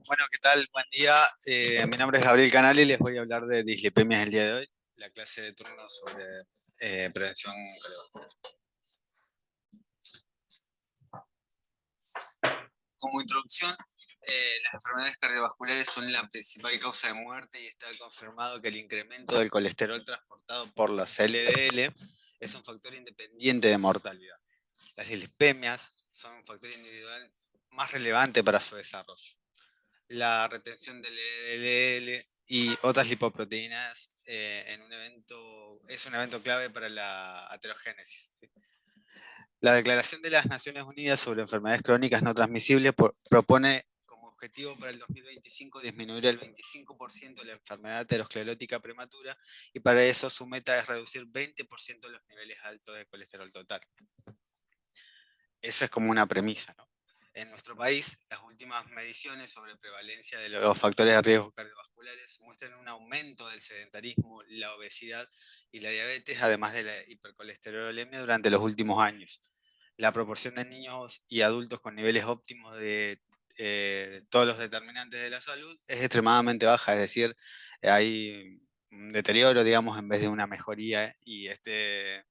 Bueno, ¿qué tal? Buen día. Mi nombre es Gabriel Canal y les voy a hablar de dislipemias el día de hoy, la clase de turno sobre prevención cardiovascular. Como introducción, las enfermedades cardiovasculares son la principal causa de muerte y está confirmado que el incremento del colesterol transportado por las LDL es un factor independiente de mortalidad. Las dislipemias son un factor individual más relevante para su desarrollo. La retención del LDL y otras lipoproteínas en un evento, es un evento clave para la aterogénesis, ¿sí? La Declaración de las Naciones Unidas sobre Enfermedades Crónicas No Transmisibles propone como objetivo para el 2025 disminuir el 25% la enfermedad aterosclerótica prematura y para eso su meta es reducir 20% los niveles altos de colesterol total. Eso es como una premisa, ¿no? En nuestro país, las últimas mediciones sobre prevalencia de los factores de riesgo cardiovasculares muestran un aumento del sedentarismo, la obesidad y la diabetes, además de la hipercolesterolemia durante los últimos años. La proporción de niños y adultos con niveles óptimos de todos los determinantes de la salud es extremadamente baja, es decir, hay un deterioro, digamos, en vez de una mejoría, y este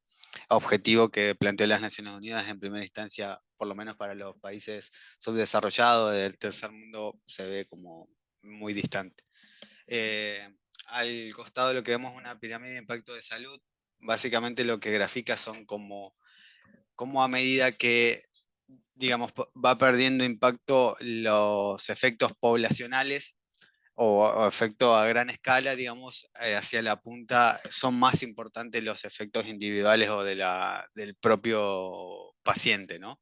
objetivo que planteó las Naciones Unidas en primera instancia, por lo menos para los países subdesarrollados del tercer mundo, se ve como muy distante. Eh, Al costado de lo que vemos una pirámide de impacto de salud, básicamente lo que grafica son como a medida que, digamos, va perdiendo impacto los efectos poblacionales o efecto a gran escala, digamos, hacia la punta, son más importantes los efectos individuales o del propio paciente, ¿no?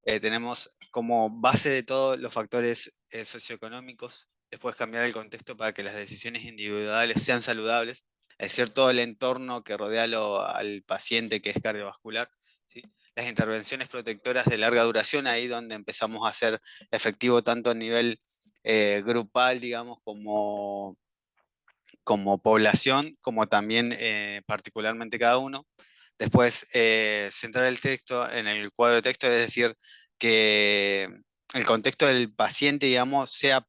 Tenemos como base de todo los factores socioeconómicos, después cambiar el contexto para que las decisiones individuales sean saludables, es decir, todo el entorno que rodea al paciente que es cardiovascular, ¿sí? Las intervenciones protectoras de larga duración, ahí donde empezamos a hacer efectivo tanto a nivel grupal, digamos, como población, como también particularmente cada uno. Después, centrar el texto en el cuadro de texto, es decir, que el contexto del paciente, digamos, sea,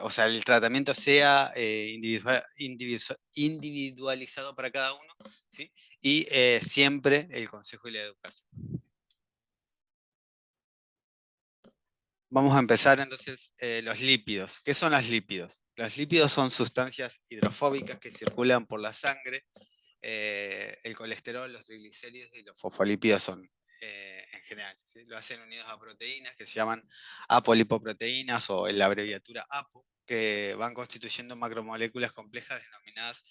o sea, el tratamiento sea individualizado para cada uno, ¿sí? Y siempre el consejo y la educación. Vamos a empezar entonces los lípidos. ¿Qué son los lípidos? Los lípidos son sustancias hidrofóbicas que circulan por la sangre. El colesterol, los triglicéridos y los fosfolípidos son en general, ¿sí? Lo hacen unidos a proteínas que se llaman apolipoproteínas o en la abreviatura APO, que van constituyendo macromoléculas complejas denominadas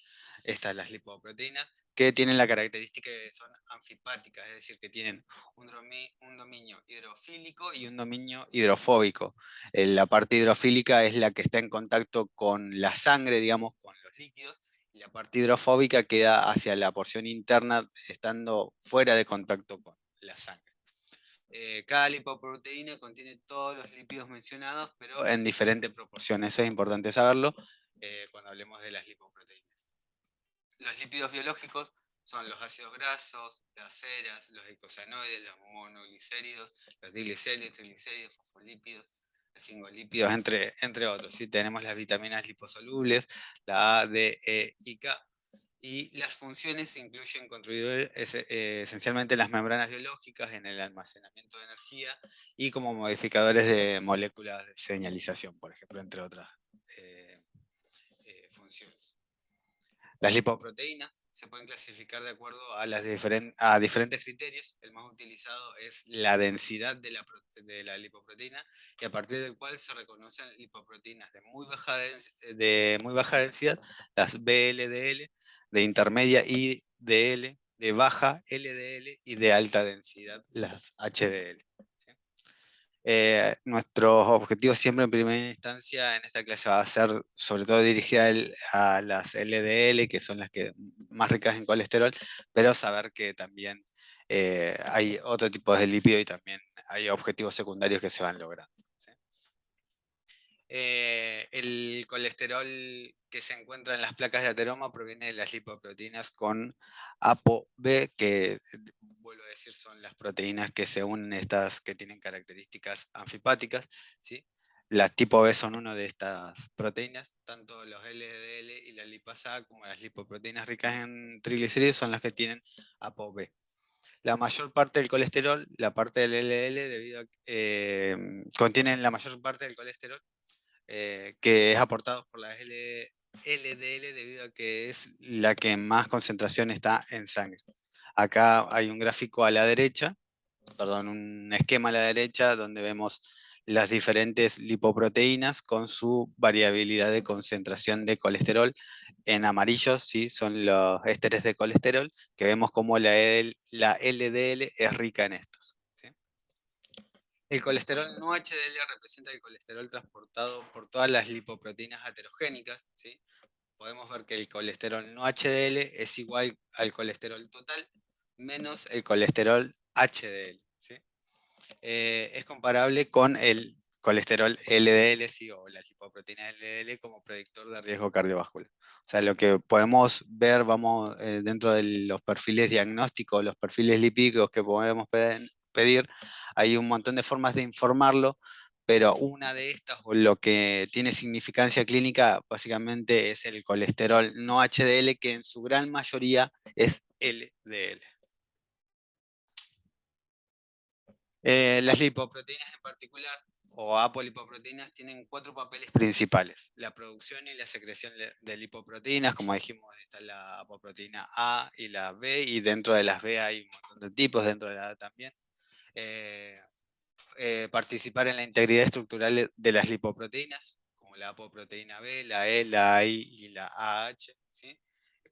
estas, las lipoproteínas, que tienen la característica de que son anfipáticas, es decir, que tienen un dominio hidrofílico y un dominio hidrofóbico. La parte hidrofílica es la que está en contacto con la sangre, digamos, con los líquidos, y la parte hidrofóbica queda hacia la porción interna, estando fuera de contacto con la sangre. Cada lipoproteína contiene todos los lípidos mencionados, pero en diferentes proporciones. Eso es importante saberlo cuando hablemos de las lipoproteínas. Los lípidos biológicos son los ácidos grasos, las ceras, los eicosanoides, los monoglicéridos, los diglicéridos, triglicéridos, fosfolípidos, esfingolípidos, entre otros. ¿Sí? Tenemos las vitaminas liposolubles, la A, D, E y K. Y las funciones incluyen contribuir esencialmente las membranas biológicas en el almacenamiento de energía y como modificadores de moléculas de señalización, por ejemplo, entre otras eh, funciones. Las lipoproteínas se pueden clasificar de acuerdo a diferentes criterios. El más utilizado es la densidad de la lipoproteína, y a partir del cual se reconocen lipoproteínas de muy baja densidad, las VLDL, de intermedia IDL, de baja LDL y de alta densidad, las HDL. ¿Sí? Nuestros objetivos siempre en primera instancia en esta clase va a ser sobre todo dirigida a las LDL, que son las que más ricas en colesterol, pero saber que también hay otro tipo de lípido y también hay objetivos secundarios que se van logrando. ¿Sí? El colesterol que se encuentra en las placas de ateroma proviene de las lipoproteínas con ApoB, que vuelvo a decir son las proteínas que se unen, estas que tienen características anfipáticas, ¿sí? la tipo B son una de estas proteínas, tanto los LDL y la lipasa A como las lipoproteínas ricas en triglicéridos son las que tienen ApoB. La mayor parte del colesterol, la parte del LDL, contienen la mayor parte del colesterol que es aportado por la LDL debido a que es la que en más concentración está en sangre. Acá hay un gráfico a la derecha, perdón, un esquema a la derecha donde vemos las diferentes lipoproteínas con su variabilidad de concentración de colesterol. En amarillo, ¿sí? Son los ésteres de colesterol, que vemos como la LDL es rica en estos. ¿Sí? El colesterol no HDL representa el colesterol transportado por todas las lipoproteínas aterogénicas. ¿Sí? Podemos ver que el colesterol no HDL es igual al colesterol total menos el colesterol HDL. ¿Sí? Es comparable con el colesterol LDL, ¿sí? O la lipoproteína LDL como predictor de riesgo cardiovascular. O sea, lo que podemos ver, vamos, dentro de los perfiles diagnósticos, los perfiles lipídicos que podemos pedir, hay un montón de formas de informarlo, pero una de estas, o lo que tiene significancia clínica, básicamente es el colesterol no HDL, que en su gran mayoría es LDL. Las lipoproteínas en particular, o apolipoproteínas, tienen cuatro papeles principales. La producción y la secreción de lipoproteínas, como dijimos, está la apoproteína A y la B, y dentro de las B hay un montón de tipos, dentro de la A también. Eh, Participar en la integridad estructural de las lipoproteínas, como la apoproteína B, la E, la I y la AH, ¿sí?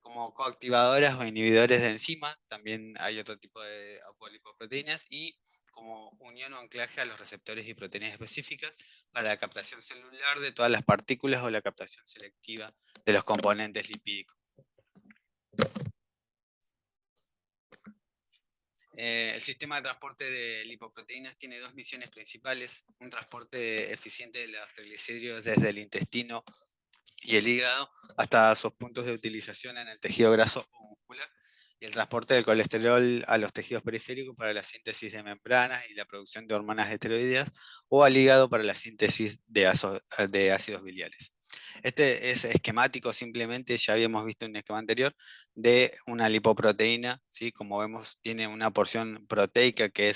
Como coactivadoras o inhibidores de enzimas, también hay otro tipo de apolipoproteínas, y como unión o anclaje a los receptores y proteínas específicas para la captación celular de todas las partículas o la captación selectiva de los componentes lipídicos. El sistema de transporte de lipoproteínas tiene dos misiones principales: un transporte eficiente de los triglicéridos desde el intestino y el hígado hasta sus puntos de utilización en el tejido graso o muscular, y el transporte del colesterol a los tejidos periféricos para la síntesis de membranas y la producción de hormonas esteroideas, o al hígado para la síntesis de ácidos biliares. Este es esquemático, simplemente ya habíamos visto en un esquema anterior de una lipoproteína, ¿sí? Como vemos, tiene una porción proteica que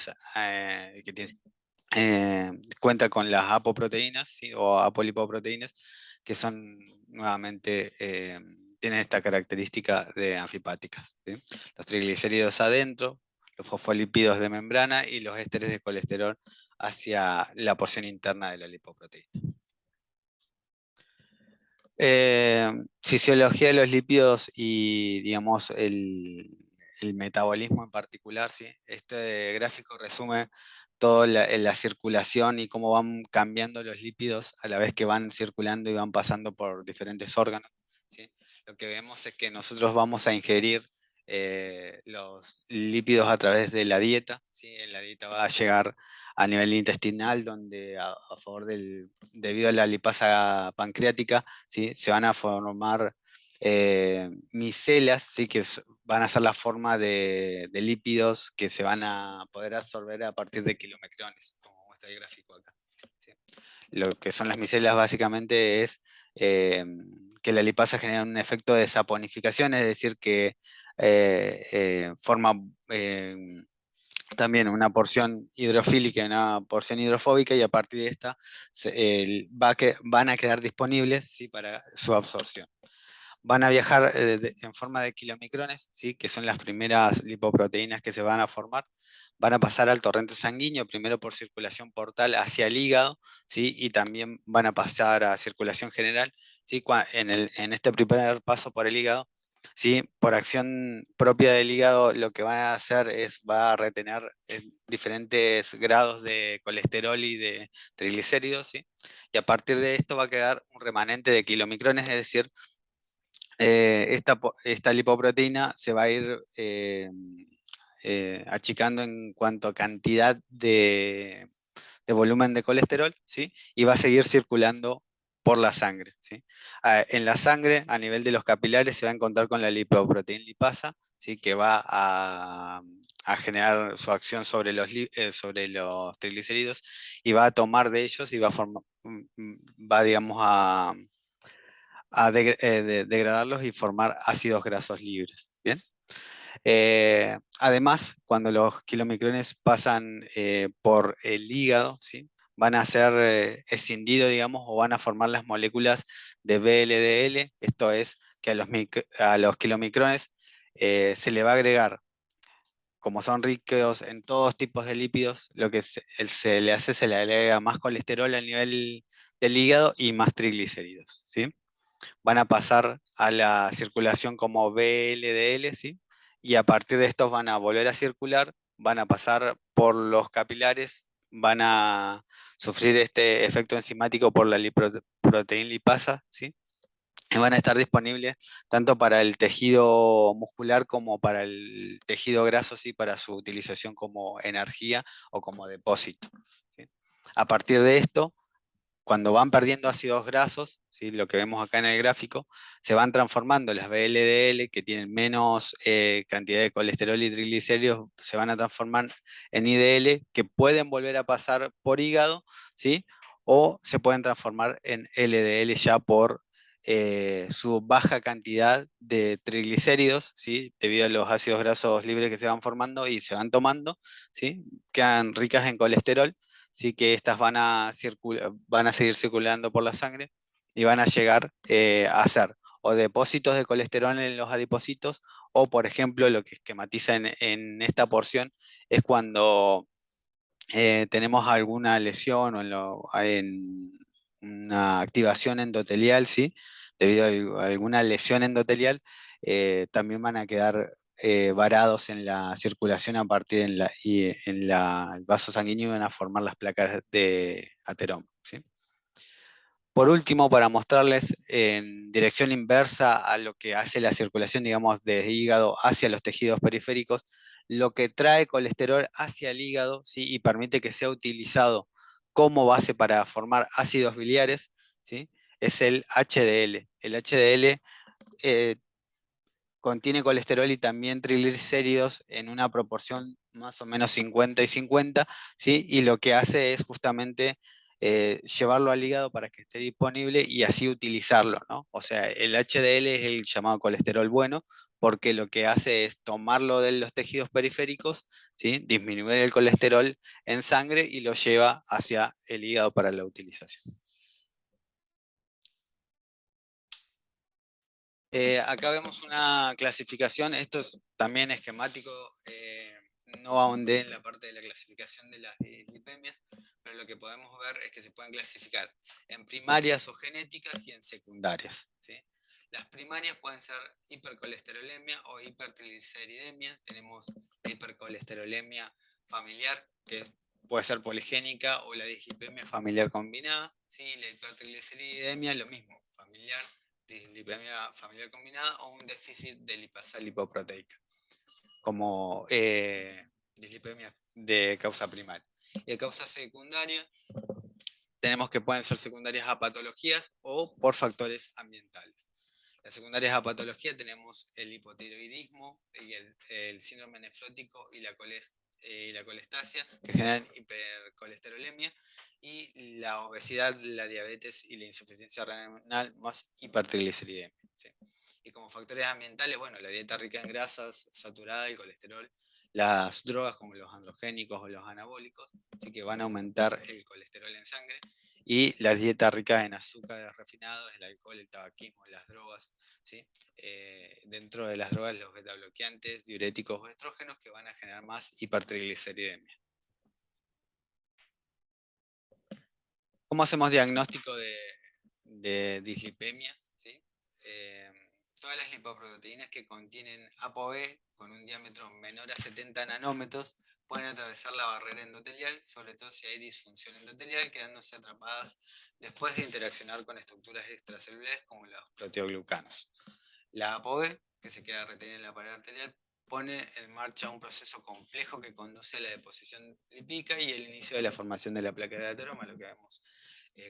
cuenta con las apoproteínas, ¿sí? O apolipoproteínas, que son nuevamente, tienen esta característica de anfipáticas. ¿Sí? Los triglicéridos adentro, los fosfolípidos de membrana y los ésteres de colesterol hacia la porción interna de la lipoproteína. Fisiología de los lípidos y, digamos, el metabolismo en particular, ¿sí? Este gráfico resume toda la circulación y cómo van cambiando los lípidos a la vez que van circulando y van pasando por diferentes órganos, ¿sí? Lo que vemos es que nosotros vamos a ingerir los lípidos a través de la dieta, ¿sí? La dieta va a llegar a nivel intestinal, donde debido a la lipasa pancreática, ¿sí? Se van a formar micelas, ¿sí? Van a ser la forma de lípidos que se van a poder absorber a partir de kilomicrones, como muestra el gráfico acá. ¿Sí? Lo que son las micelas básicamente es eh, que la lipasa genera un efecto de saponificación, es decir, que forma también una porción hidrofílica y una porción hidrofóbica, y a partir de esta van a quedar disponibles, ¿sí? Para su absorción. Van a viajar en forma de kilomicrones, ¿sí? Que son las primeras lipoproteínas que se van a formar. Van a pasar al torrente sanguíneo, primero por circulación portal hacia el hígado, ¿sí? Y también van a pasar a circulación general, ¿sí? En este primer paso por el hígado, ¿sí? Por acción propia del hígado, lo que van a hacer va a retener diferentes grados de colesterol y de triglicéridos, ¿sí? Y a partir de esto va a quedar un remanente de kilomicrones, es decir, esta lipoproteína se va a ir achicando en cuanto a cantidad de volumen de colesterol, ¿sí? Y va a seguir circulando por la sangre, ¿sí? En la sangre, a nivel de los capilares, se va a encontrar con la lipoproteína lipasa, ¿sí? Que va a generar su acción sobre los triglicéridos, y va a tomar de ellos y va va digamos, degradarlos y formar ácidos grasos libres. ¿Bien? Además, cuando los kilomicrones pasan por el hígado, ¿sí? Van a ser escindidos, digamos, o van a formar las moléculas de VLDL. Esto es que a los kilomicrones se le va a agregar, como son ricos en todos tipos de lípidos, lo que se le hace, se le agrega más colesterol al nivel del hígado y más triglicéridos, ¿sí? Van a pasar a la circulación como VLDL, ¿sí? Y a partir de estos van a volver a circular, van a pasar por los capilares, van a sufrir este efecto enzimático por la lipoproteína lipasa, ¿sí? Y van a estar disponibles tanto para el tejido muscular como para el tejido graso, ¿sí? Para su utilización como energía o como depósito, ¿sí? A partir de esto, cuando van perdiendo ácidos grasos, ¿sí? Lo que vemos acá en el gráfico, se van transformando las VLDL, que tienen menos cantidad de colesterol y triglicéridos, se van a transformar en IDL, que pueden volver a pasar por hígado, ¿sí? O se pueden transformar en LDL ya por su baja cantidad de triglicéridos, ¿sí? Debido a los ácidos grasos libres que se van formando y se van tomando, ¿sí? Quedan ricas en colesterol, sí, que estas van a seguir circulando por la sangre y van a llegar a ser o depósitos de colesterol en los adipocitos, o por ejemplo lo que esquematiza en esta porción es cuando tenemos alguna lesión o en una activación endotelial, ¿sí? Debido a alguna lesión endotelial, también van a quedar varados en la circulación a partir el vaso sanguíneo, y van a formar las placas de ateroma, ¿sí? Por último, para mostrarles en dirección inversa a lo que hace la circulación, digamos, de hígado hacia los tejidos periféricos, lo que trae colesterol hacia el hígado, ¿sí? Y permite que sea utilizado como base para formar ácidos biliares, ¿sí? Es el HDL. El HDL eh, contiene colesterol y también triglicéridos en una proporción más o menos 50 y 50, ¿sí? Y lo que hace es justamente llevarlo al hígado para que esté disponible y así utilizarlo, ¿no? O sea, el HDL es el llamado colesterol bueno, porque lo que hace es tomarlo de los tejidos periféricos, ¿sí? Disminuir el colesterol en sangre y lo lleva hacia el hígado para la utilización. Acá vemos una clasificación, esto es también esquemático, no ahondé en la parte de la clasificación de las dislipemias, pero lo que podemos ver es que se pueden clasificar en primarias o genéticas y en secundarias, ¿sí? Las primarias pueden ser hipercolesterolemia o hipertrigliceridemia. Tenemos la hipercolesterolemia familiar, que puede ser poligénica, o la dislipemia familiar combinada, ¿sí? La hipertrigliceridemia, lo mismo, familiar, dislipemia familiar combinada, o un déficit de lipasa lipoproteica, como dislipemia de causa primaria. Y de causa secundaria, tenemos que pueden ser secundarias a patologías o por factores ambientales. Las secundarias a patología tenemos el hipotiroidismo, el síndrome nefrótico y la colestasia, que generan hipercolesterolemia, y la obesidad, la diabetes y la insuficiencia renal más hipertrigliceridemia, ¿sí? Y como factores ambientales, bueno, la dieta rica en grasas, saturada, el colesterol, las drogas como los androgénicos o los anabólicos, así que van a aumentar el colesterol en sangre, y las dietas ricas en azúcares refinados, el alcohol, el tabaquismo, las drogas, ¿sí? Dentro de las drogas, los betabloqueantes, diuréticos o estrógenos, que van a generar más hipertrigliceridemia. ¿Cómo hacemos diagnóstico de dislipemia? ¿Sí? Eh, Todas las lipoproteínas que contienen ApoB con un diámetro menor a 70 nanómetros pueden atravesar la barrera endotelial, sobre todo si hay disfunción endotelial, quedándose atrapadas después de interaccionar con estructuras extracelulares como los proteoglucanos. La ApoB, que se queda retenida en la pared arterial, pone en marcha un proceso complejo que conduce a la deposición lipídica y el inicio de la formación de la placa de ateroma, lo que hemos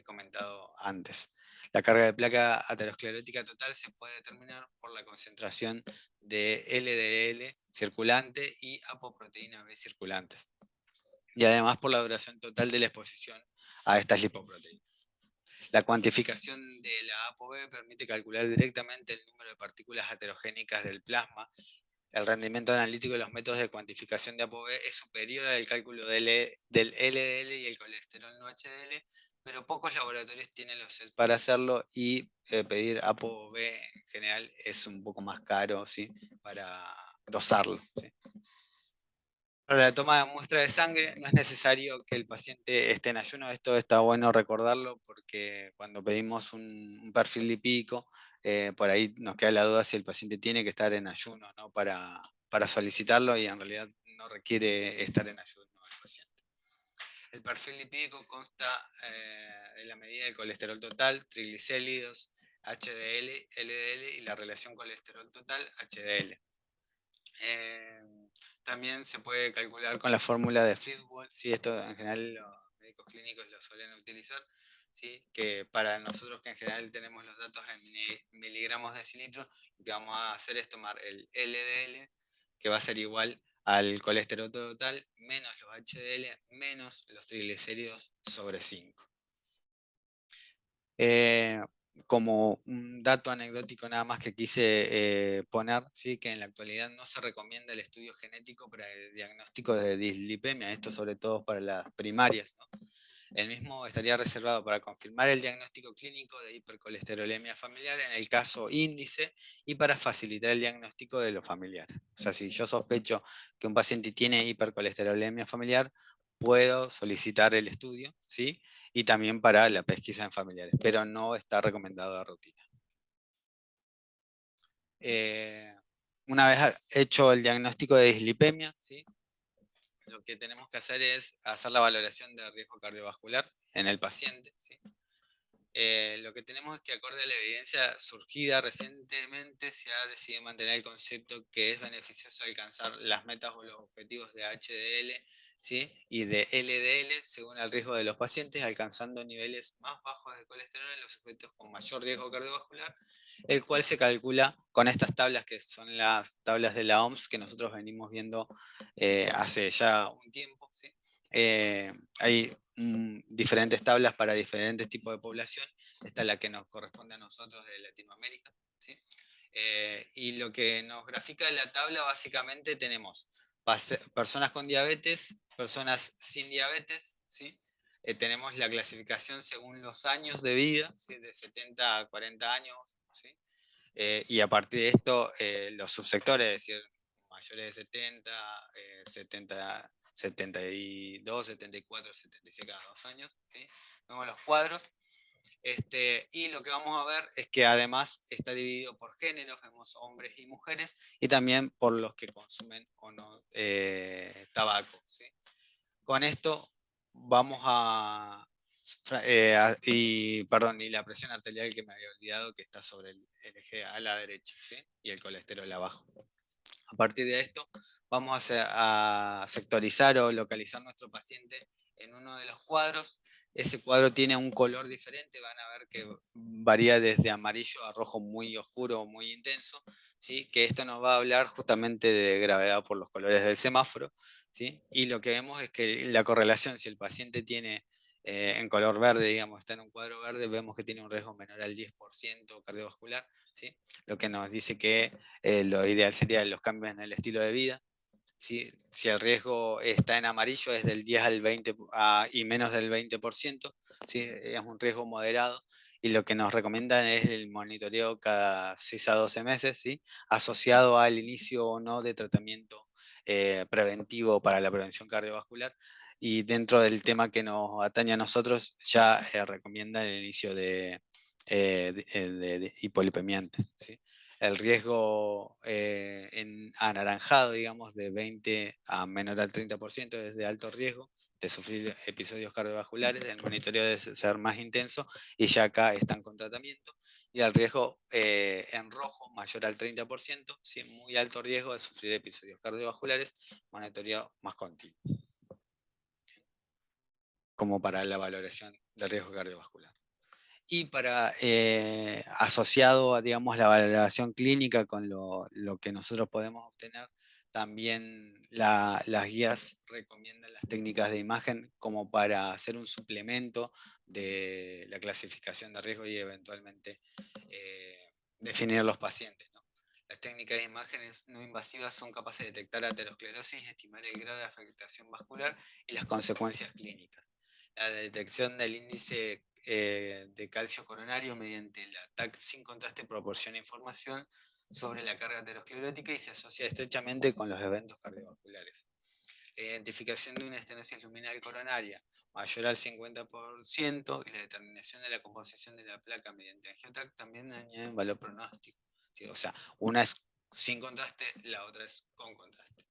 comentado antes. La carga de placa aterosclerótica total se puede determinar por la concentración de LDL circulante y apoproteína B circulantes, y además por la duración total de la exposición a estas lipoproteínas. La cuantificación de la ApoB permite calcular directamente el número de partículas heterogénicas del plasma. El rendimiento analítico de los métodos de cuantificación de ApoB es superior al cálculo del LDL y el colesterol no HDL, pero pocos laboratorios tienen los sets para hacerlo y pedir ApoB en general es un poco más caro, ¿sí? Para dosarlo, ¿sí? Para la toma de muestra de sangre no es necesario que el paciente esté en ayuno. Esto está bueno recordarlo porque cuando pedimos un perfil lipídico, por ahí nos queda la duda si el paciente tiene que estar en ayuno, ¿no? Para solicitarlo, y en realidad no requiere estar en ayuno el paciente. El perfil lipídico consta de la medida del colesterol total, triglicéridos, HDL, LDL y la relación colesterol total HDL. También se puede calcular con la fórmula de Fridwell, ¿sí? Esto en general los médicos clínicos lo suelen utilizar, ¿sí? Que para nosotros que en general tenemos los datos en miligramos de decilitro, lo que vamos a hacer es tomar el LDL, que va a ser igual al colesterol total, menos los HDL, menos los triglicéridos sobre 5. Eh, Como un dato anecdótico nada más que quise poner, ¿sí? Que en la actualidad no se recomienda el estudio genético para el diagnóstico de dislipemia, esto sobre todo para las primarias, ¿no? El mismo estaría reservado para confirmar el diagnóstico clínico de hipercolesterolemia familiar en el caso índice y para facilitar el diagnóstico de los familiares. O sea, si yo sospecho que un paciente tiene hipercolesterolemia familiar, puedo solicitar el estudio, ¿sí? Y también para la pesquisa en familiares, pero no está recomendado de rutina. Eh, una vez hecho el diagnóstico de dislipemia, ¿sí? Lo que tenemos que hacer es hacer la valoración de riesgo cardiovascular en el paciente, ¿sí? Lo que tenemos es que, acorde a la evidencia surgida recientemente, se ha decidido mantener el concepto que es beneficioso alcanzar las metas o los objetivos de HDL, ¿sí? Y de LDL según el riesgo de los pacientes, alcanzando niveles más bajos de colesterol en los sujetos con mayor riesgo cardiovascular, el cual se calcula con estas tablas, que son las tablas de la OMS que nosotros venimos viendo hace ya un tiempo, ¿sí? Hay diferentes tablas para diferentes tipos de población. Esta es la que nos corresponde a nosotros de Latinoamérica, ¿sí? Y lo que nos grafica la tabla, básicamente tenemos personas con diabetes, personas sin diabetes, ¿sí? Tenemos la clasificación según los años de vida, ¿sí? De 70 a 40 años, ¿sí? Y a partir de esto, los subsectores, es decir, mayores de 70, 70, 72, 74, 76 cada 2 años, ¿sí? Vemos los cuadros. Y lo que vamos a ver es que además está dividido por géneros, vemos hombres y mujeres, y también por los que consumen o no tabaco, ¿sí? Con esto vamos y la presión arterial, que me había olvidado, que está sobre el eje a la derecha, ¿sí? Y el colesterol abajo. A partir de esto, vamos a sectorizar o localizar nuestro paciente en uno de los cuadros. Ese cuadro tiene un color diferente, van a ver que varía desde amarillo a rojo muy oscuro o muy intenso, ¿sí? Que esto nos va a hablar justamente de gravedad por los colores del semáforo, ¿sí? Y lo que vemos es que la correlación, si el paciente tiene en color verde, digamos, está en un cuadro verde, vemos que tiene un riesgo menor al 10% cardiovascular, ¿sí? Lo que nos dice que lo ideal sería los cambios en el estilo de vida. Si el riesgo está en amarillo, es del 10 al 20 y menos del 20%, ¿sí? Es un riesgo moderado, y lo que nos recomiendan es el monitoreo cada 6 a 12 meses, ¿sí? Asociado al inicio o no de tratamiento preventivo para la prevención cardiovascular. Y dentro del tema que nos atañe a nosotros, ya recomienda el inicio de hipolipemiantes, ¿sí? El riesgo en anaranjado, digamos, de 20 a menor al 30% es de alto riesgo de sufrir episodios cardiovasculares, el monitoreo debe ser más intenso y ya acá están con tratamiento. Y el riesgo en rojo, mayor al 30%, ¿sí? Muy alto riesgo de sufrir episodios cardiovasculares, monitoreo más continuo, como para la valoración del riesgo cardiovascular. Y para asociado a, digamos, la valoración clínica con lo que nosotros podemos obtener, también las guías recomiendan las técnicas de imagen como para hacer un suplemento de la clasificación de riesgo y eventualmente definir los pacientes, ¿no? Las técnicas de imágenes no invasivas son capaces de detectar aterosclerosis, estimar el grado de afectación vascular y las consecuencias clínicas. La detección del índice de calcio coronario mediante la TAC sin contraste proporciona información sobre la carga aterosclerótica y se asocia estrechamente con los eventos cardiovasculares. La identificación de una estenosis luminal coronaria mayor al 50% y la determinación de la composición de la placa mediante angiotac también añaden valor pronóstico. ¿Sí? O sea, una es sin contraste, la otra es con contraste.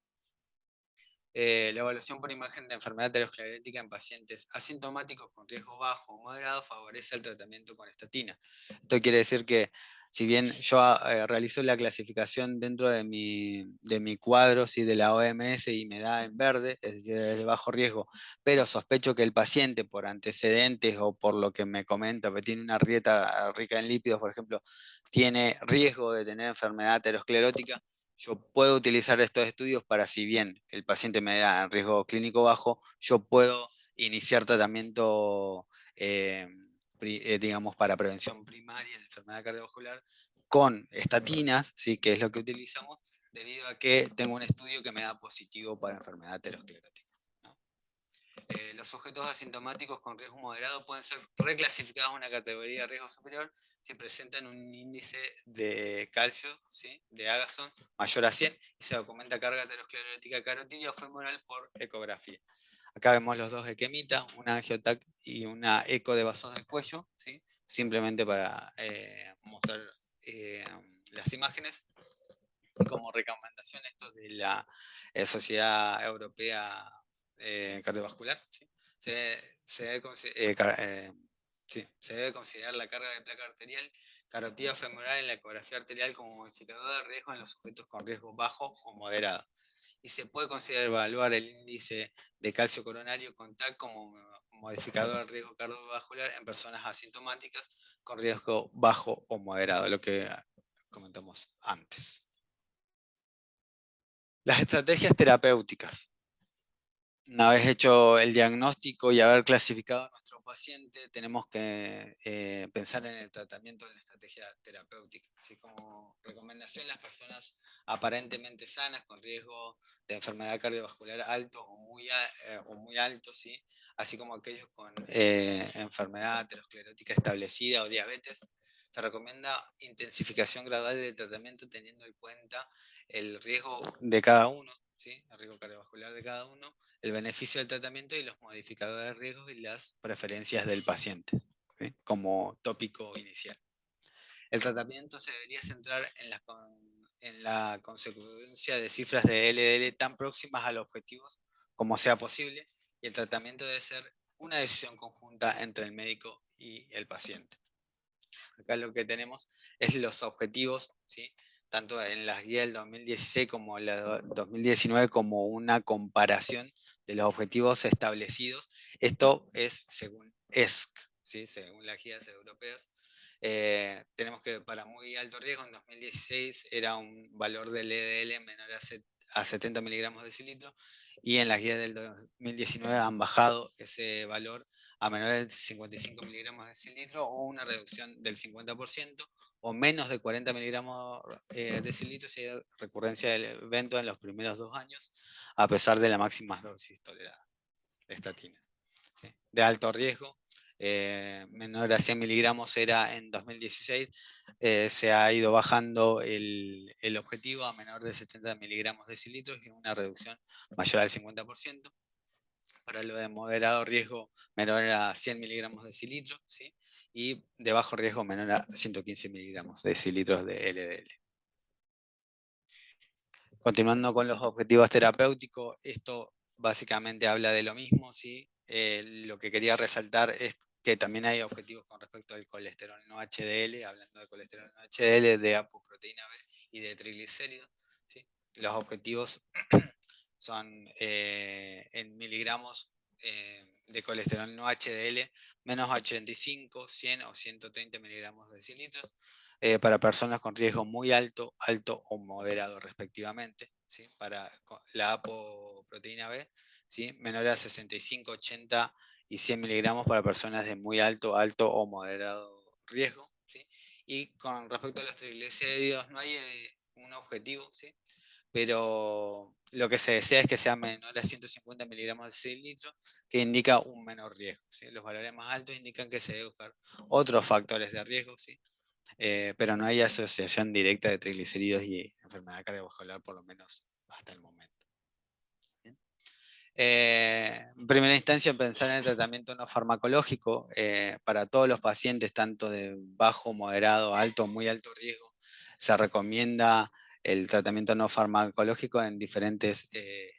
La evaluación por imagen de enfermedad aterosclerótica en pacientes asintomáticos con riesgo bajo o moderado favorece el tratamiento con estatina. Esto quiere decir que si bien yo realizo la clasificación dentro de mi cuadro ¿sí? de la OMS y me da en verde, es decir, es de bajo riesgo, pero sospecho que el paciente por antecedentes o por lo que me comenta, que tiene una dieta rica en lípidos, por ejemplo, tiene riesgo de tener enfermedad aterosclerótica, yo puedo utilizar estos estudios para, si bien el paciente me da en riesgo clínico bajo, yo puedo iniciar tratamiento, digamos, para prevención primaria de enfermedad cardiovascular con estatinas, ¿sí? Que es lo que utilizamos, debido a que tengo un estudio que me da positivo para enfermedad aterosclerótica. Los sujetos asintomáticos con riesgo moderado pueden ser reclasificados a una categoría de riesgo superior si presentan un índice de calcio, ¿sí? de Agason mayor a 100 y se documenta carga aterosclerótica carotidia o femoral por ecografía. Acá vemos los dos esquemitas, una angiotac y una eco de vasos del cuello, ¿sí? Simplemente para mostrar las imágenes. Como recomendación esto de la Sociedad Europea Cardiovascular, ¿sí? Se debe, sí, se debe considerar la carga de placa arterial carotida femoral en la ecografía arterial como modificador de riesgo en los sujetos con riesgo bajo o moderado. Y se puede considerar evaluar el índice de calcio coronario con TAC como modificador de riesgo cardiovascular en personas asintomáticas con riesgo bajo o moderado, lo que comentamos antes. Las estrategias terapéuticas. Una vez hecho el diagnóstico y haber clasificado a nuestro paciente, tenemos que pensar en el tratamiento de la estrategia terapéutica. ¿Sí? Como recomendación, las personas aparentemente sanas con riesgo de enfermedad cardiovascular alto o muy alto, ¿sí? Así como aquellos con enfermedad aterosclerótica establecida o diabetes, se recomienda intensificación gradual del tratamiento teniendo en cuenta el riesgo de cada uno, ¿sí? El riesgo cardiovascular de cada uno, el beneficio del tratamiento y los modificadores de riesgos y las preferencias del paciente, ¿sí? Como tópico inicial. El tratamiento se debería centrar en la consecuencia de cifras de LDL tan próximas a los objetivos como sea posible, y el tratamiento debe ser una decisión conjunta entre el médico y el paciente. Acá lo que tenemos es los objetivos, ¿sí? Tanto en las guías del 2016 como la 2019 como una comparación de los objetivos establecidos. Esto es según ESC, ¿sí? Según las guías europeas. Tenemos que para muy alto riesgo en 2016 era un valor del LDL menor a 70 miligramos de decilitro, y en las guías del 2019 han bajado ese valor a menor de 55 miligramos de decilitro o una reducción del 50%, o menos de 40 miligramos de decilitro si hay recurrencia del evento en los primeros 2 años, a pesar de la máxima dosis tolerada de estatinas. ¿Sí? De alto riesgo, menor a 100 miligramos era en 2016, se ha ido bajando el objetivo a menor de 70 miligramos de decilitros y una reducción mayor al 50%. Para lo de moderado riesgo menor a 100 miligramos de decilitro, ¿sí? Y de bajo riesgo menor a 115 miligramos de decilitros de LDL. Continuando con los objetivos terapéuticos, esto básicamente habla de lo mismo, ¿sí? Lo que quería resaltar es que también hay objetivos con respecto al colesterol no HDL, hablando de colesterol no HDL, de apoproteína B y de triglicéridos, ¿sí? Los objetivos son en miligramos de colesterol no HDL, menos 85, 100 o 130 miligramos de decilitros. para personas con riesgo muy alto, alto o moderado respectivamente, ¿sí? Para la apoproteína B, ¿sí? Menor a 65, 80 y 100 miligramos para personas de muy alto, alto o moderado riesgo, ¿sí? Y con respecto a los triglicéridos no hay un objetivo, ¿sí? Pero lo que se desea es que sea menor a 150 miligramos de 6 litros, que indica un menor riesgo, ¿sí? Los valores más altos indican que se debe buscar otros factores de riesgo, ¿sí? Pero no hay asociación directa de triglicéridos y enfermedad cardiovascular, por lo menos hasta el momento. ¿Bien? En primera instancia, pensar en el tratamiento no farmacológico para todos los pacientes, tanto de bajo, moderado, alto, muy alto riesgo. Se recomienda el tratamiento no farmacológico en diferentes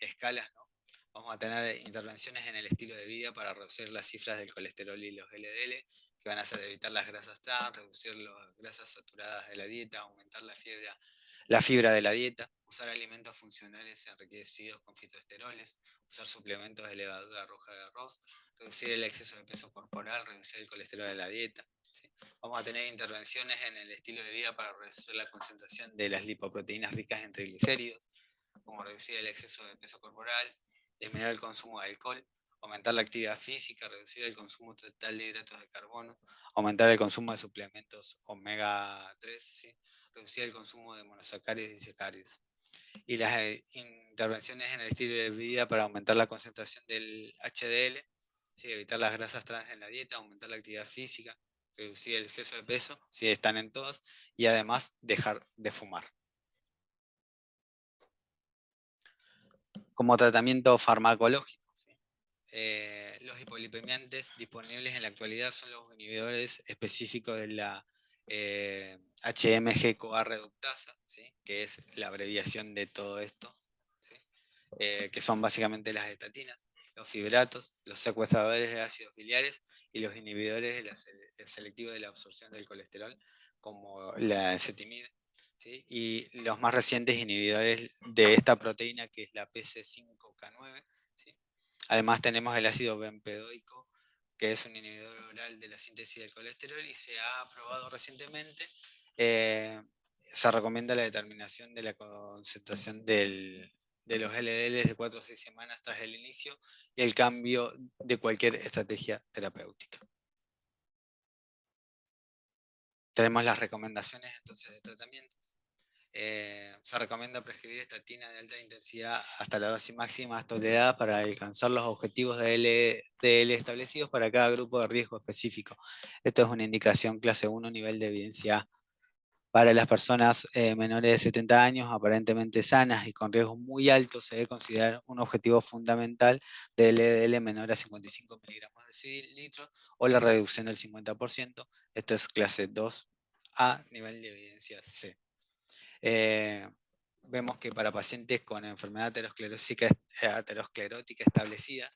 escalas, ¿no? Vamos a tener intervenciones en el estilo de vida para reducir las cifras del colesterol y los LDL, que van a hacer evitar las grasas trans, reducir las grasas saturadas de la dieta, aumentar la fibra de la dieta, usar alimentos funcionales enriquecidos con fitoesteroles, usar suplementos de levadura roja de arroz, reducir el exceso de peso corporal, reducir el colesterol de la dieta. ¿Sí? Vamos a tener intervenciones en el estilo de vida para reducir la concentración de las lipoproteínas ricas en triglicéridos, como reducir el exceso de peso corporal, disminuir el consumo de alcohol, aumentar la actividad física, reducir el consumo total de hidratos de carbono, aumentar el consumo de suplementos omega 3, ¿sí? Reducir el consumo de monosacáridos y sacáridos. Y las intervenciones en el estilo de vida para aumentar la concentración del HDL, ¿sí? Evitar las grasas trans en la dieta, aumentar la actividad física, reducir el exceso de peso, si están en todas, y además dejar de fumar. Como tratamiento farmacológico, ¿sí? Los hipolipemiantes disponibles en la actualidad son los inhibidores específicos de la HMG-CoA reductasa, ¿sí? Que es la abreviación de todo esto, ¿sí? Que son básicamente las estatinas, los fibratos, los secuestradores de ácidos biliares y los inhibidores selectivos de la absorción del colesterol, como la ezetimibe. ¿Sí? Y los más recientes inhibidores de esta proteína, que es la PC5K9. ¿Sí? Además tenemos el ácido bempedoico, que es un inhibidor oral de la síntesis del colesterol y se ha aprobado recientemente. Se recomienda la determinación de la concentración de los LDLs de 4 a 6 semanas tras el inicio y el cambio de cualquier estrategia terapéutica. Tenemos las recomendaciones entonces de tratamientos. Se recomienda prescribir estatina de alta intensidad hasta la dosis máxima tolerada para alcanzar los objetivos de LDL establecidos para cada grupo de riesgo específico. Esto es una indicación clase 1, nivel de evidencia A. Para las personas menores de 70 años, aparentemente sanas y con riesgos muy altos, se debe considerar un objetivo fundamental de LDL menor a 55 miligramos de litros o la reducción del 50%. Esto es clase 2A, nivel de evidencia C. Vemos que para pacientes con enfermedad aterosclerótica establecida,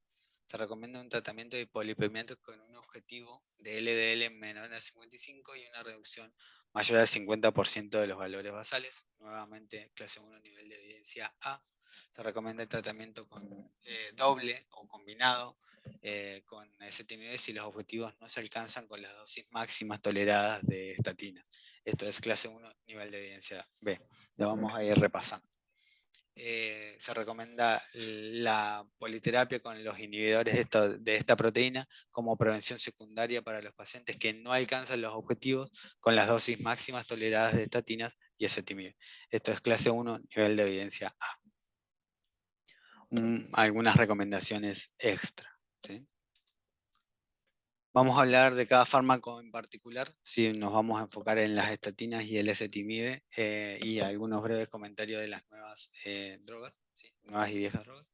se recomienda un tratamiento de hipolipemiantos con un objetivo de LDL menor a 55 y una reducción mayor al 50% de los valores basales. Nuevamente, clase 1, nivel de evidencia A. Se recomienda el tratamiento con doble o combinado con ezetimibe si los objetivos no se alcanzan con las dosis máximas toleradas de estatina. Esto es clase 1, nivel de evidencia B. Lo vamos a ir repasando. Se recomienda la politerapia con los inhibidores de esta proteína como prevención secundaria para los pacientes que no alcanzan los objetivos con las dosis máximas toleradas de estatinas y ezetimibe. Esto es clase 1, nivel de evidencia A. Algunas recomendaciones extra, ¿sí? Vamos a hablar de cada fármaco en particular, si nos vamos a enfocar en las estatinas y el ezetimibe y algunos breves comentarios de las nuevas drogas, ¿sí? Nuevas y viejas drogas.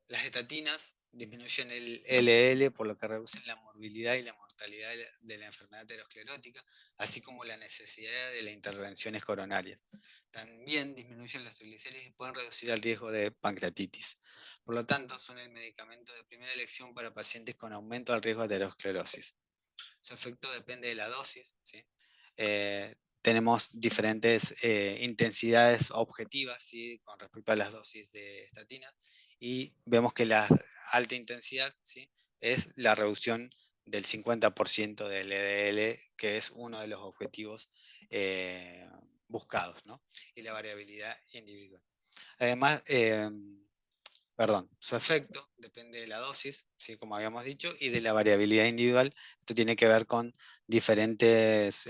Las estatinas disminuyen el LDL, por lo que reducen la morbilidad y la mortalidad de la enfermedad aterosclerótica, así como la necesidad de las intervenciones coronarias. También disminuyen los triglicéridos y pueden reducir el riesgo de pancreatitis. Por lo tanto, son el medicamento de primera elección para pacientes con aumento del riesgo de aterosclerosis. Su efecto depende de la dosis, ¿sí? Tenemos diferentes intensidades objetivas, ¿sí? Con respecto a las dosis de estatinas, y vemos que la alta intensidad, ¿sí? Es la reducción del 50% del LDL, que es uno de los objetivos buscados, ¿no? Y la variabilidad individual. Además, su efecto depende de la dosis, ¿sí? Como habíamos dicho, y de la variabilidad individual. Esto tiene que ver con diferentes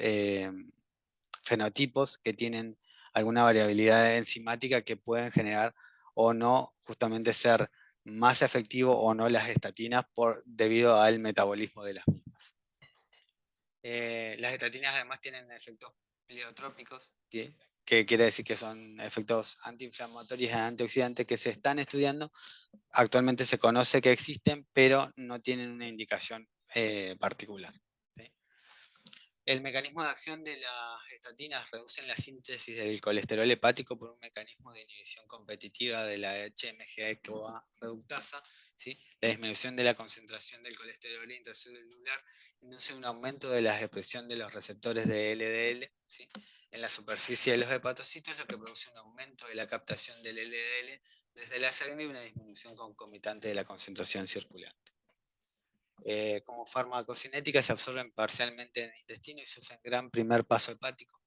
fenotipos que tienen alguna variabilidad enzimática que pueden generar o no justamente ser más efectivo o no las estatinas debido al metabolismo de las mismas. Las estatinas además tienen efectos pleiotrópicos, que quiere decir que son efectos antiinflamatorios y antioxidantes que se están estudiando. Actualmente se conoce que existen, pero no tienen una indicación particular. ¿Sí? El mecanismo de acción de las estatinas reducen la síntesis del colesterol hepático por un mecanismo de inhibición competitiva de la HMG-CoA reductasa. ¿Sí? La disminución de la concentración del colesterol intracelular induce un aumento de la expresión de los receptores de LDL, ¿sí? En la superficie de los hepatocitos, lo que produce un aumento de la captación del LDL desde la sangre y una disminución concomitante de la concentración circulante. Como farmacocinética se absorben parcialmente en el intestino y sufren gran primer paso hepático.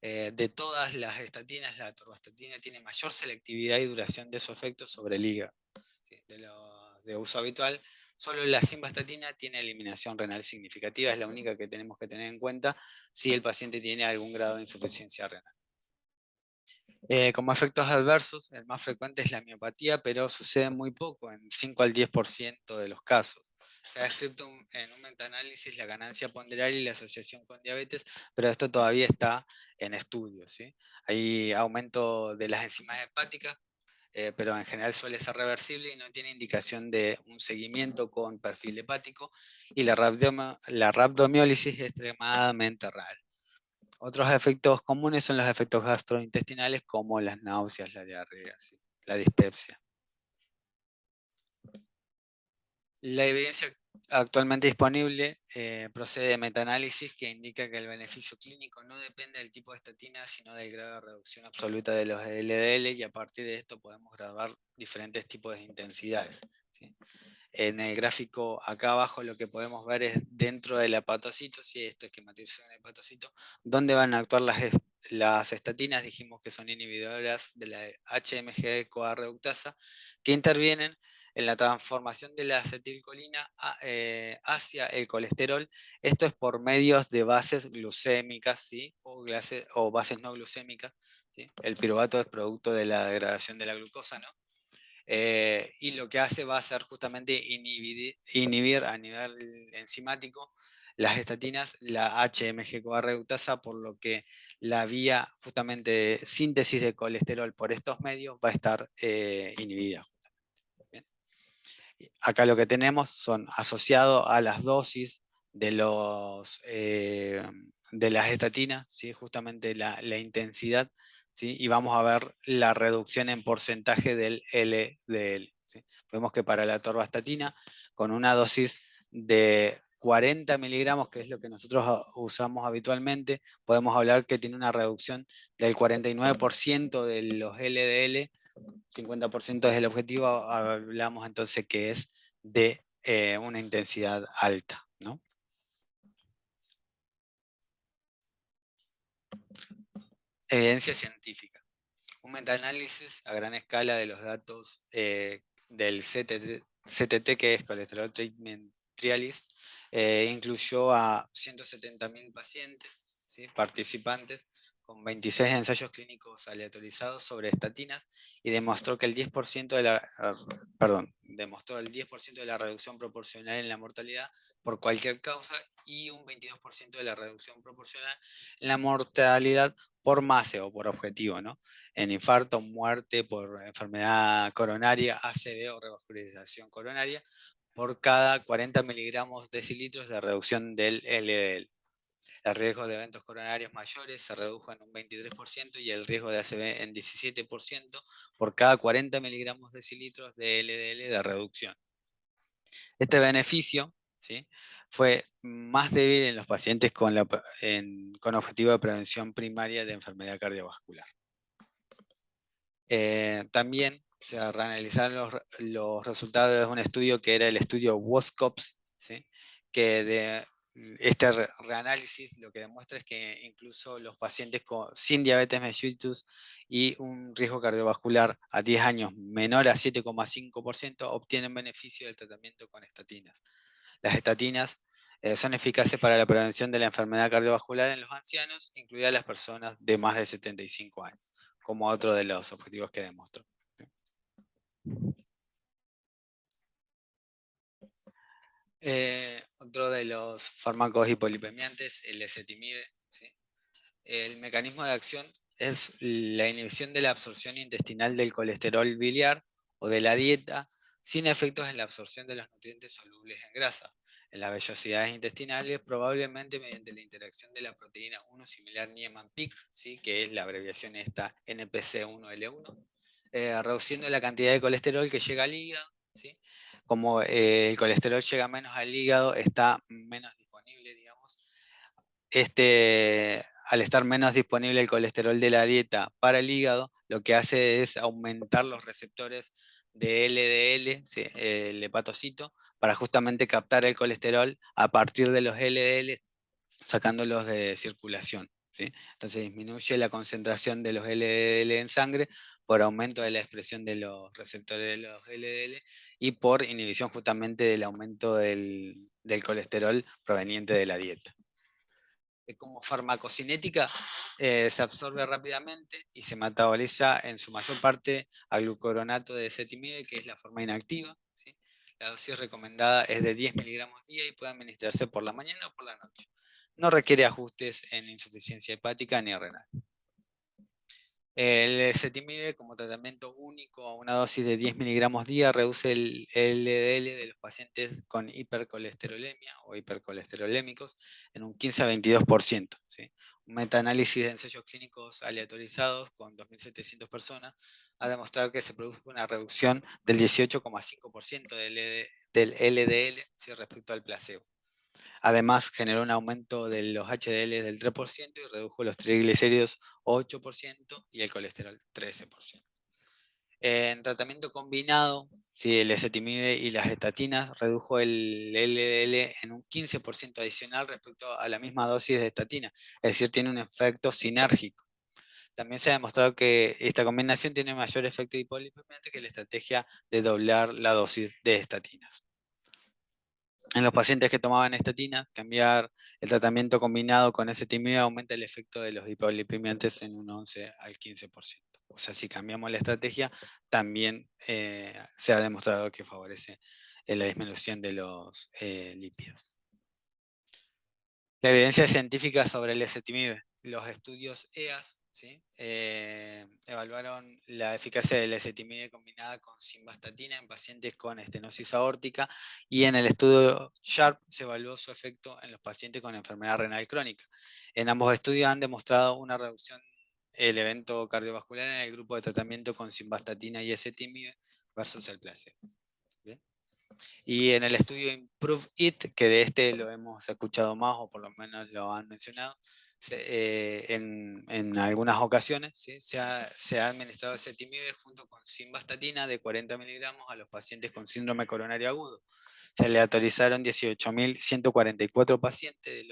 De todas las estatinas, la atorvastatina tiene mayor selectividad y duración de su efecto sobre el hígado. ¿Sí? De los de uso habitual, solo la simvastatina tiene eliminación renal significativa, es la única que tenemos que tener en cuenta si el paciente tiene algún grado de insuficiencia renal. Como efectos adversos, el más frecuente es la miopatía, pero sucede muy poco, en 5 al 10% de los casos. Se ha descrito en un metaanálisis la ganancia ponderal y la asociación con diabetes, pero esto todavía está en estudio, ¿sí? Hay aumento de las enzimas hepáticas, pero en general suele ser reversible y no tiene indicación de un seguimiento con perfil hepático, y la rhabdomiólisis es extremadamente rara. Otros efectos comunes son los efectos gastrointestinales como las náuseas, la diarrea, ¿sí? La dispepsia. La evidencia actualmente disponible procede de metaanálisis que indica que el beneficio clínico no depende del tipo de estatina, sino del grado de reducción absoluta de los LDL, y a partir de esto podemos graduar diferentes tipos de intensidades. ¿Sí? En el gráfico acá abajo lo que podemos ver es dentro del hepatocito, si esto es esquematización del hepatocito, dónde van a actuar las estatinas. Dijimos que son inhibidoras de la HMG-CoA reductasa, que intervienen en la transformación de la acetilcolina hacia el colesterol. Esto es por medios de bases glucémicas, ¿sí? O bases no glucémicas. ¿Sí? El piruvato es producto de la degradación de la glucosa, ¿no? Y lo que hace va a ser justamente inhibir a nivel enzimático las estatinas, la HMG-CoA reductasa, por lo que la vía justamente de síntesis de colesterol por estos medios va a estar inhibida. Bien. Acá lo que tenemos son asociados a las dosis de, de las estatinas, ¿sí? Justamente la intensidad, ¿sí? Y vamos a ver la reducción en porcentaje del LDL. ¿Sí? Vemos que para la atorvastatina, con una dosis de 40 miligramos, que es lo que nosotros usamos habitualmente, podemos hablar que tiene una reducción del 49% de los LDL. 50% es el objetivo, hablamos entonces que es de una intensidad alta, ¿no? Evidencia científica. Un metaanálisis a gran escala de los datos del CTT, que es Cholesterol Treatment Trialist, incluyó a 170.000 pacientes, ¿sí? Participantes, con 26 ensayos clínicos aleatorizados sobre estatinas, y demostró que el 10% de la, demostró el 10% de la reducción proporcional en la mortalidad por cualquier causa, y un 22% de la reducción proporcional en la mortalidad por MACE o por objetivo, ¿no? En infarto, muerte por enfermedad coronaria, ACV o revascularización coronaria, por cada 40 miligramos decilitros de reducción del LDL. El riesgo de eventos coronarios mayores se redujo en un 23% y el riesgo de ACV en 17% por cada 40 miligramos decilitros de LDL de reducción. Este beneficio, ¿sí?, fue más débil en los pacientes con objetivo de prevención primaria de enfermedad cardiovascular. También se reanalizaron los resultados de un estudio que era el estudio WOSCOPS, ¿sí?, que de este reanálisis lo que demuestra es que incluso los pacientes sin diabetes mellitus y un riesgo cardiovascular a 10 años menor a 7,5% obtienen beneficio del tratamiento con estatinas. Las estatinas son eficaces para la prevención de la enfermedad cardiovascular en los ancianos, incluidas las personas de más de 75 años, como otro de los objetivos que demostró. Otro de los fármacos hipolipemiantes, el ezetimibe, ¿sí? El mecanismo de acción es la inhibición de la absorción intestinal del colesterol biliar o de la dieta, sin efectos en la absorción de los nutrientes solubles en grasa, en las vellosidades intestinales, probablemente mediante la interacción de la proteína 1 similar Niemann-Pick, ¿sí? Que es la abreviación esta NPC1L1, reduciendo la cantidad de colesterol que llega al hígado, ¿sí? Como el colesterol llega menos al hígado, está menos disponible, digamos. Al estar menos disponible el colesterol de la dieta para el hígado, lo que hace es aumentar los receptores de LDL, ¿sí? El hepatocito, para justamente captar el colesterol a partir de los LDL, sacándolos de circulación, ¿sí? Entonces disminuye la concentración de los LDL en sangre por aumento de la expresión de los receptores de los LDL y por inhibición justamente del aumento del colesterol proveniente de la dieta. Como farmacocinética, se absorbe rápidamente y se metaboliza en su mayor parte a glucoronato de ezetimibe, que es la forma inactiva, ¿sí? La dosis recomendada es de 10 miligramos día y puede administrarse por la mañana o por la noche. No requiere ajustes en insuficiencia hepática ni renal. El ezetimibe como tratamiento único a una dosis de 10 miligramos día reduce el LDL de los pacientes con hipercolesterolemia o hipercolesterolémicos en un 15 a 22%. ¿Sí? Un metaanálisis de ensayos clínicos aleatorizados con 2.700 personas ha demostrado que se produjo una reducción del 18,5% del LDL, ¿sí? Respecto al placebo. Además, generó un aumento de los HDL del 3% y redujo los triglicéridos 8% y el colesterol 13%. En tratamiento combinado, si el ezetimibe y las estatinas redujo el LDL en un 15% adicional respecto a la misma dosis de estatina, es decir, tiene un efecto sinérgico. También se ha demostrado que esta combinación tiene mayor efecto hipolipemiante que la estrategia de doblar la dosis de estatinas. En los pacientes que tomaban estatina, cambiar el tratamiento combinado con ezetimibe aumenta el efecto de los hipolipemiantes en un 11 al 15%. O sea, si cambiamos la estrategia, también se ha demostrado que favorece la disminución de los lípidos. La evidencia científica sobre el ezetimibe. Los estudios EAS, ¿sí? Evaluaron la eficacia del ezetimibe combinada con simvastatina en pacientes con estenosis aórtica y en el estudio SHARP se evaluó su efecto en los pacientes con enfermedad renal crónica. En ambos estudios han demostrado una reducción del evento cardiovascular en el grupo de tratamiento con simvastatina y ezetimibe versus el placebo. ¿Bien? Y en el estudio Improve It, que de este lo hemos escuchado más o por lo menos lo han mencionado, en algunas ocasiones, ¿sí? se ha administrado ezetimibe junto con simvastatina de 40 miligramos a los pacientes con síndrome coronario agudo. Se le autorizaron 18.144 pacientes,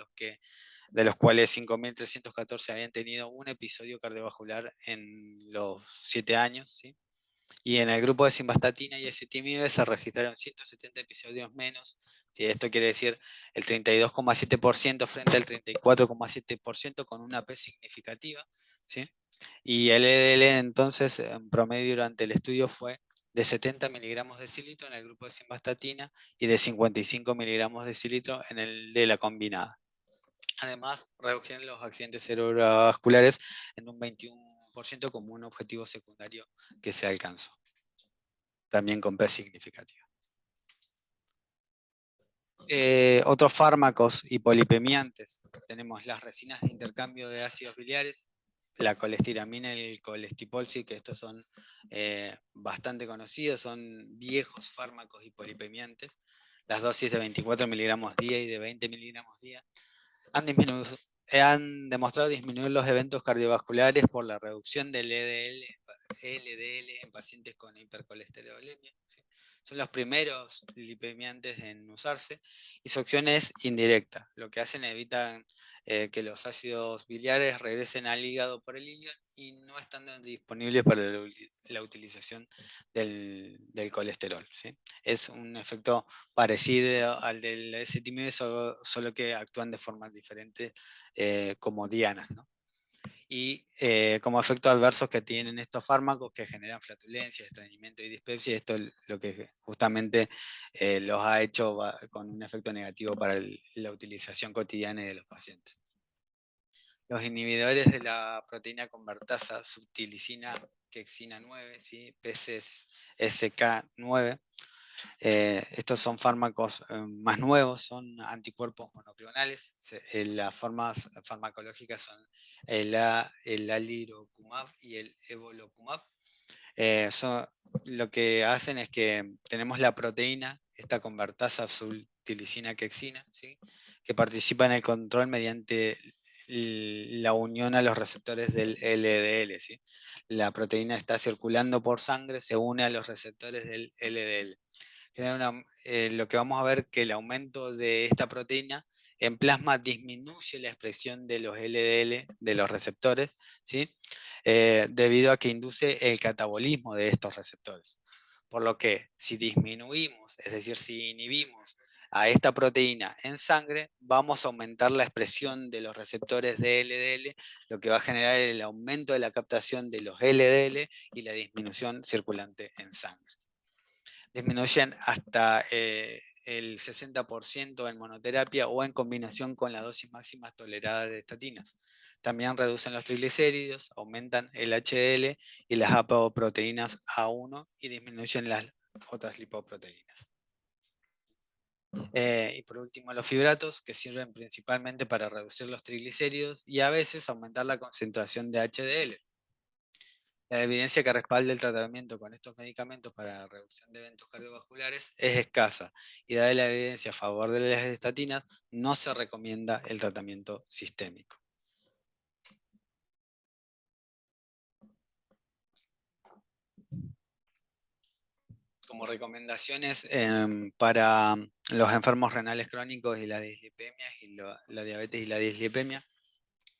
de los cuales 5.314 habían tenido un episodio cardiovascular en los 7 años, ¿sí? Y en el grupo de simvastatina y ezetimibe se registraron 170 episodios menos. ¿Sí? Esto quiere decir el 32,7% frente al 34,7% con una P significativa. ¿Sí? Y el LDL entonces en promedio durante el estudio fue de 70 miligramos de decilitro en el grupo de simvastatina y de 55 miligramos de decilitro en el de la combinada. Además, redujeron los accidentes cerebrovasculares en un 21% como un objetivo secundario que se alcanzó, también con P significativa. Otros fármacos hipolipemiantes, tenemos las resinas de intercambio de ácidos biliares, la colestiramina y el colestipol, que estos son bastante conocidos, son viejos fármacos hipolipemiantes. Las dosis de 24 miligramos día y de 20 miligramos día han demostrado disminuir los eventos cardiovasculares por la reducción del LDL en pacientes con hipercolesterolemia, ¿sí? son los primeros lipemiantes en usarse, y su acción es indirecta. Lo que hacen es evitan que los ácidos biliares regresen al hígado por el ilion y no están disponibles para la utilización del colesterol, ¿sí? Es un efecto parecido al del ezetimibe, solo que actúan de formas diferentes como dianas, ¿no? Y como efectos adversos que tienen estos fármacos que generan flatulencia, estreñimiento y dispepsia, esto es lo que justamente los ha hecho con un efecto negativo para la utilización cotidiana de los pacientes. Los inhibidores de la proteína convertasa subtilisina quexina 9, ¿sí? PCSK9. Estos son fármacos más nuevos, son anticuerpos monoclonales. Las formas farmacológicas son el alirocumab y el evolocumab. Lo que hacen es que tenemos la proteína, esta convertasa subtilisina quexina, ¿sí? Que participa en el control mediante la unión a los receptores del LDL, ¿sí? La proteína está circulando por sangre, se une a los receptores del LDL. Lo que vamos a ver que el aumento de esta proteína en plasma disminuye la expresión de los LDL, de los receptores, ¿sí? Debido a que induce el catabolismo de estos receptores. Por lo que si disminuimos, es decir, si inhibimos a esta proteína en sangre, vamos a aumentar la expresión de los receptores de LDL, lo que va a generar el aumento de la captación de los LDL y la disminución circulante en sangre. Disminuyen hasta el 60% en monoterapia o en combinación con la dosis máxima tolerada de estatinas. También reducen los triglicéridos, aumentan el HDL y las apoproteínas A1 y disminuyen las otras lipoproteínas. Y por último, los fibratos, que sirven principalmente para reducir los triglicéridos y a veces aumentar la concentración de HDL. La evidencia que respalda el tratamiento con estos medicamentos para la reducción de eventos cardiovasculares es escasa y dada la evidencia a favor de las estatinas, no se recomienda el tratamiento sistémico. Como recomendaciones para los enfermos renales crónicos y las dislipemias y la diabetes y la dislipemia,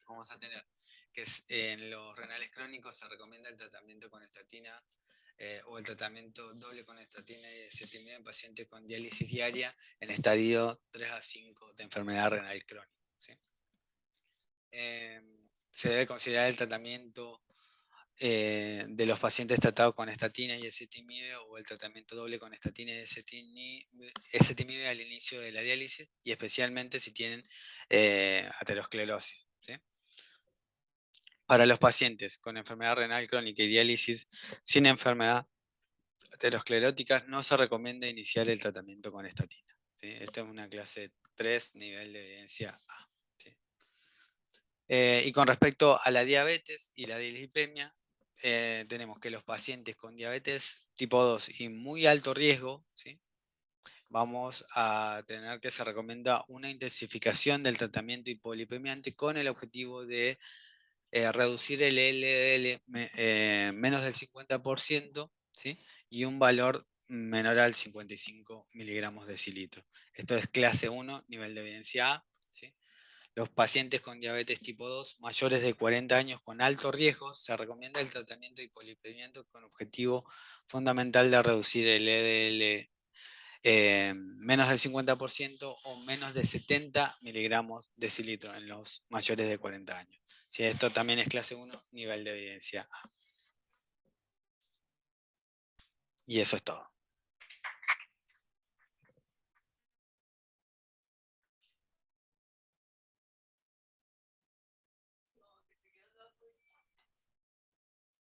vamos a tener que en los renales crónicos se recomienda el tratamiento con estatina o el tratamiento doble con estatina y ezetimibe en pacientes con diálisis diaria en estadio 3 a 5 de enfermedad renal crónica, ¿sí? Se debe considerar el tratamiento de los pacientes tratados con estatina y ezetimibe o el tratamiento doble con estatina y ezetimibe al inicio de la diálisis y especialmente si tienen aterosclerosis, ¿sí? Para los pacientes con enfermedad renal crónica y diálisis sin enfermedad aterosclerótica no se recomienda iniciar el tratamiento con estatina, ¿sí? Esta es una clase 3, nivel de evidencia A, ¿sí? Y con respecto a la diabetes y la dislipemia, tenemos que los pacientes con diabetes tipo 2 y muy alto riesgo, ¿sí? Vamos a tener que se recomienda una intensificación del tratamiento hipolipemiante con el objetivo de reducir el LDL menos del 50%, ¿sí? Y un valor menor al 55 miligramos decilitro. Esto es clase 1, nivel de evidencia A, ¿sí? Los pacientes con diabetes tipo 2 mayores de 40 años con alto riesgo se recomienda el tratamiento de hipolipemiante con objetivo fundamental de reducir el LDL menos del 50% o menos de 70 miligramos decilitro en los mayores de 40 años. Si esto también es clase 1, nivel de evidencia A. Y eso es todo.